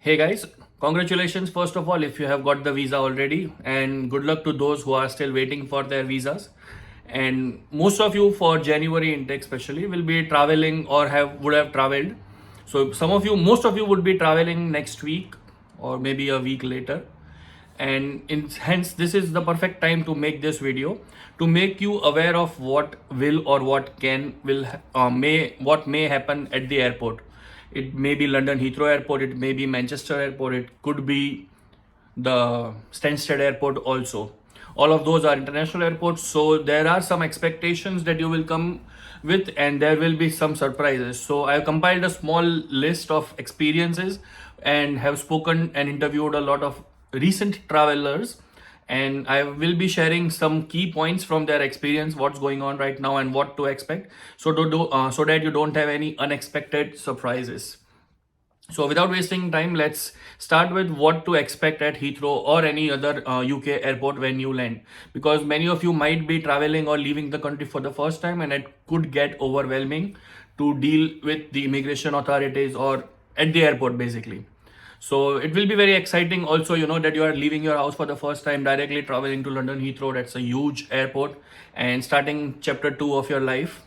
Hey guys, congratulations first of all if you have got the visa already, and good luck to those who are still waiting for their visas. And most of you for January intake especially will be traveling or would have traveled. So some of you, most of you would be traveling next week or maybe a week later. And hence this is the perfect time to make this video to make you aware of what will or what can will may what may happen at the airport. It may be London Heathrow Airport, it may be Manchester Airport, it could be the Stansted Airport also. All of those are international airports, so there are some expectations that you will come with, and there will be some surprises. So I have compiled a small list of experiences and have spoken and interviewed a lot of recent travelers, and I will be sharing some key points from their experience, what's going on right now and what to expect, so that you don't have any unexpected surprises. So without wasting time, let's start with what to expect at Heathrow or any other UK airport when you land. Because many of you might be traveling or leaving the country for the first time, and it could get overwhelming to deal with the immigration authorities or at the airport basically. So it will be very exciting also, that you are leaving your house for the first time, directly traveling to London Heathrow. That's a huge airport and starting chapter 2 of your life.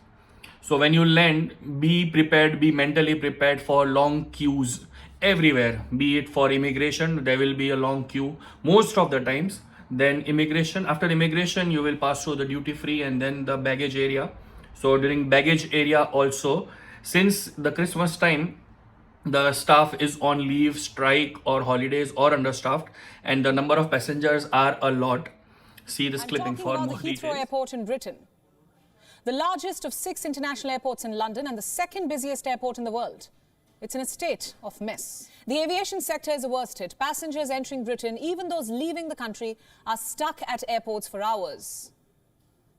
So when you land, be prepared, be mentally prepared for long queues everywhere. Be it for immigration, there will be a long queue most of the times. Then immigration, after immigration, you will pass through the duty free and then the baggage area. So during baggage area also, since the Christmas time, the staff is on leave, strike or holidays or understaffed, and the number of passengers are a lot. See this clipping for more details. I'm talking about the Heathrow Airport in Britain. The largest of 6 international airports in London and the second busiest airport in the world. It's in a state of mess. The aviation sector is the worst hit. Passengers entering Britain, even those leaving the country, are stuck at airports for hours.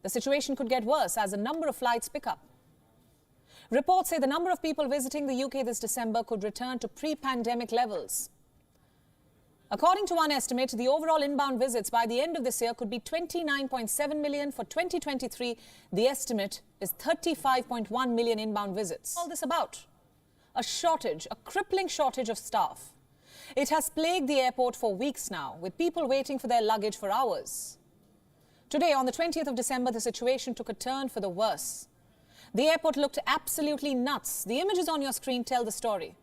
The situation could get worse as a number of flights pick up. Reports say the number of people visiting the UK this December could return to pre-pandemic levels. According to one estimate, the overall inbound visits by the end of this year could be 29.7 million. For 2023, the estimate is 35.1 million inbound visits. All this about a shortage, a crippling shortage of staff. It has plagued the airport for weeks now, with people waiting for their luggage for hours. Today, on the 20th of December, the situation took a turn for the worse. The airport looked absolutely nuts. The images on your screen tell the story.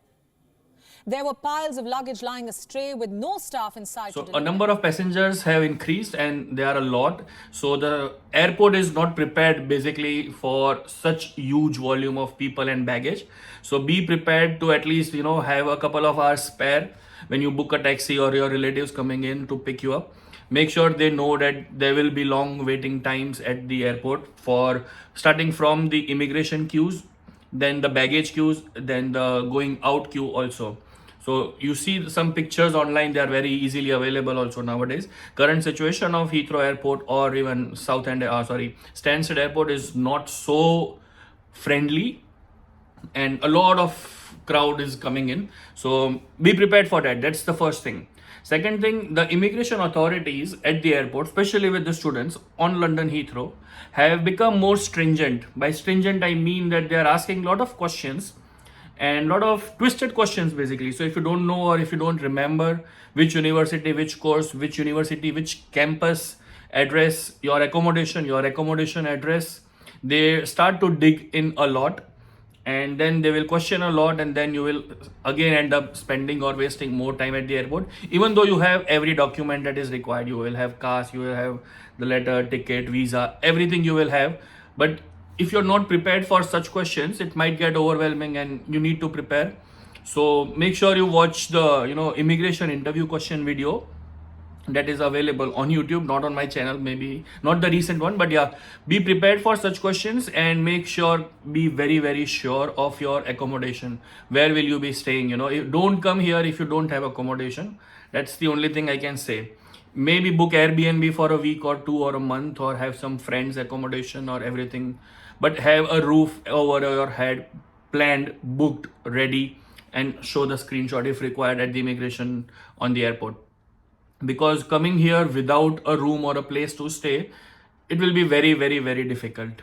There were piles of luggage lying astray with no staff inside. So a number of passengers have increased and they are a lot. So the airport is not prepared basically for such huge volume of people and baggage. So be prepared to at least, have a couple of hours spare when you book a taxi or your relatives coming in to pick you up. Make sure they know that there will be long waiting times at the airport, for starting from the immigration queues, then the baggage queues, then the going out queue also. So you see some pictures online, they are very easily available also nowadays. Current situation of Heathrow Airport or even Stansted Airport is not so friendly, and a lot of crowd is coming in. So be prepared for that. That's the first thing. Second thing, the immigration authorities at the airport, especially with the students on London Heathrow, have become more stringent. By stringent, I mean that they are asking a lot of questions and a lot of twisted questions basically. So if you don't know or if you don't remember which university, which course, which university, which campus address, your accommodation address, they start to dig in a lot, and then they will question a lot, and then you will again end up spending or wasting more time at the airport. Even though you have every document that is required, you will have CAS, you will have the letter, ticket, visa, everything you will have. But if you're not prepared for such questions, it might get overwhelming and you need to prepare. So make sure you watch the immigration interview question video that is available on YouTube, not on my channel, maybe not the recent one, but yeah, be prepared for such questions and make sure, be very, very sure of your accommodation. Where will you be staying? Don't come here if you don't have accommodation. That's the only thing I can say. Maybe book Airbnb for a week or 2 or a month, or have some friends accommodation or everything, but have a roof over your head, planned, booked, ready, and show the screenshot if required at the immigration on the airport. Because coming here without a room or a place to stay, it will be very, very, very difficult.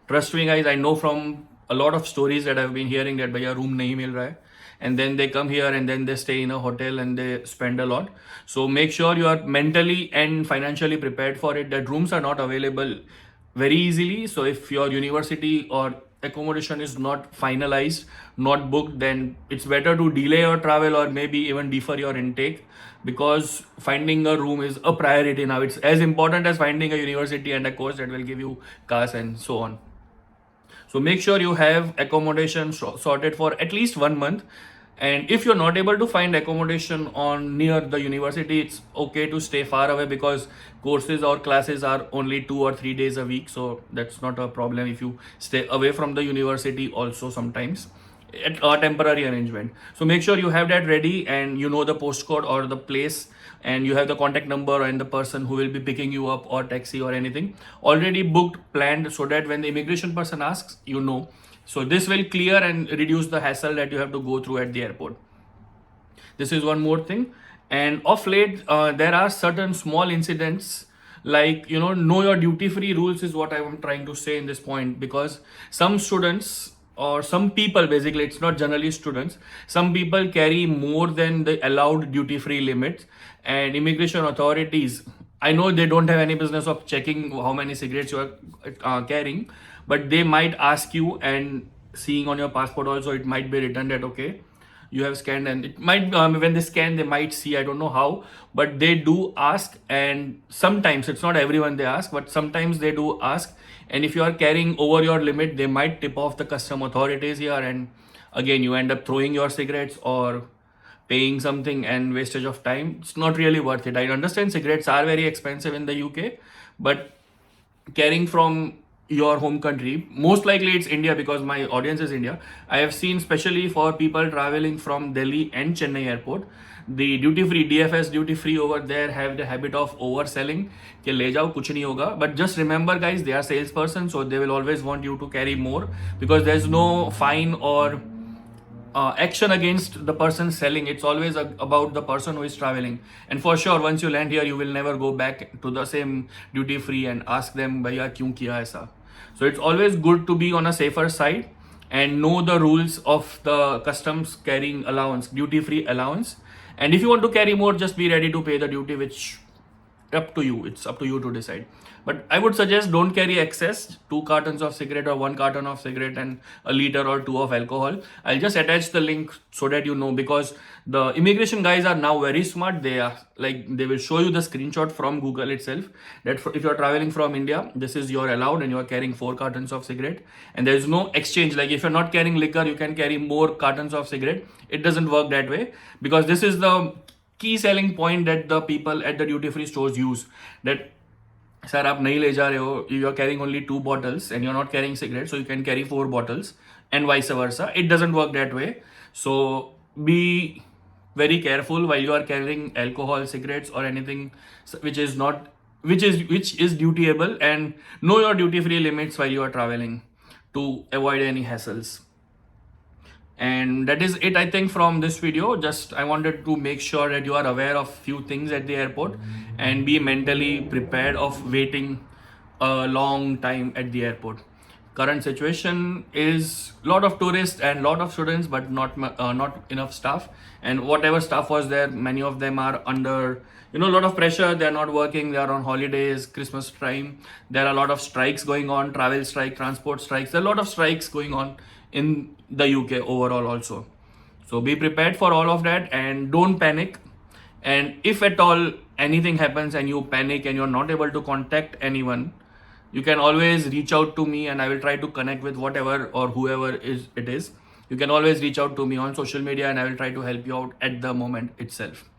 Trust me guys, I know from a lot of stories that I've been hearing that bhaiya room nahi mil raha hai. and then they come here and then they stay in a hotel and they spend a lot. So make sure you are mentally and financially prepared for it, that rooms are not available very easily. So if your university or accommodation is not finalized, not booked, then it's better to delay your travel or maybe even defer your intake, because finding a room is a priority now. It's as important as finding a university and a course that will give you cars and so on. So make sure you have accommodation sorted for at least 1 month. And if you're not able to find accommodation on near the university, it's okay to stay far away, because courses or classes are only 2 or 3 days a week. So that's not a problem if you stay away from the university also sometimes at a temporary arrangement. So make sure you have that ready, and you know the postcode or the place, and you have the contact number and the person who will be picking you up, or taxi or anything already booked, planned, so that when the immigration person asks, you know. So this will clear and reduce the hassle that you have to go through at the airport. This is one more thing. And of late, there are certain small incidents, like, know your duty free rules is what I am trying to say in this point. Because some students or some people, basically it's not generally students, some people carry more than the allowed duty free limits, and immigration authorities, I know they don't have any business of checking how many cigarettes you are carrying, but they might ask you, and seeing on your passport also it might be written that okay, you have scanned, and it might when they scan they might see, I don't know how, but they do ask. And sometimes, it's not everyone they ask, but sometimes they do ask. And if you are carrying over your limit, they might tip off the custom authorities here, and again you end up throwing your cigarettes or paying something and wastage of time. It's not really worth it. I understand cigarettes are very expensive in the UK, but carrying from your home country, most likely it's India, because my audience is India. I have seen, especially for people traveling from Delhi and Chennai airport, the duty free, DFS duty free over there have the habit of overselling कि ले जाओ कुछ नहीं होगा. But just remember guys, they are salesperson, so they will always want you to carry more, because there's no fine or action against the person selling. It's always about the person who is traveling. And for sure, once you land here, you will never go back to the same duty free and ask them, "Bhaiya, kyun kiya aisa?" So it's always good to be on a safer side and know the rules of the customs carrying allowance, duty free allowance. And if you want to carry more, just be ready to pay the duty, which up to you. It's up to you to decide. But I would suggest don't carry excess, 2 cartons of cigarette or 1 carton of cigarette and a liter or 2 of alcohol. I'll just attach the link so that you know, because the immigration guys are now very smart. They are like, they will show you the screenshot from Google itself that if you're traveling from India, this is your allowed, and you're carrying 4 cartons of cigarette, and there's no exchange. Like if you're not carrying liquor, you can carry more cartons of cigarette. It doesn't work that way, because this is the key selling point that the people at the duty free stores use, that sir aap nahi le ja rahe ho, you are carrying only 2 bottles and you're not carrying cigarettes, so you can carry 4 bottles, and vice versa. It doesn't work that way. So be very careful while you are carrying alcohol, cigarettes, or anything which is not which is dutiable, and know your duty free limits while you are traveling to avoid any hassles. And that is it, I think, from this video. Just I wanted to make sure that you are aware of few things at the airport and be mentally prepared of waiting a long time at the airport. Current situation is lot of tourists and lot of students, but not enough staff. And whatever staff was there, many of them are under a lot of pressure. They are not working, they are on holidays, Christmas time. There are a lot of strikes going on, travel strike, transport strikes. There are a lot of strikes going on in the UK overall also. So be prepared for all of that and don't panic. And if at all anything happens and you panic and you're not able to contact anyone, you can always reach out to me and I will try to connect with whatever or whoever it is. You can always reach out to me on social media and I will try to help you out at the moment itself.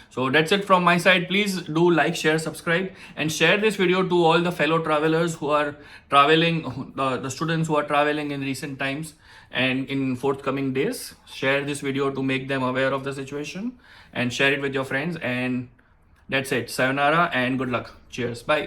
So that's it from my side. Please do like, share, subscribe, and share this video to all the fellow travelers who are traveling, the students who are traveling in recent times and in forthcoming days. Share this video to make them aware of the situation and share it with your friends. And that's it. Sayonara and good luck. Cheers. Bye.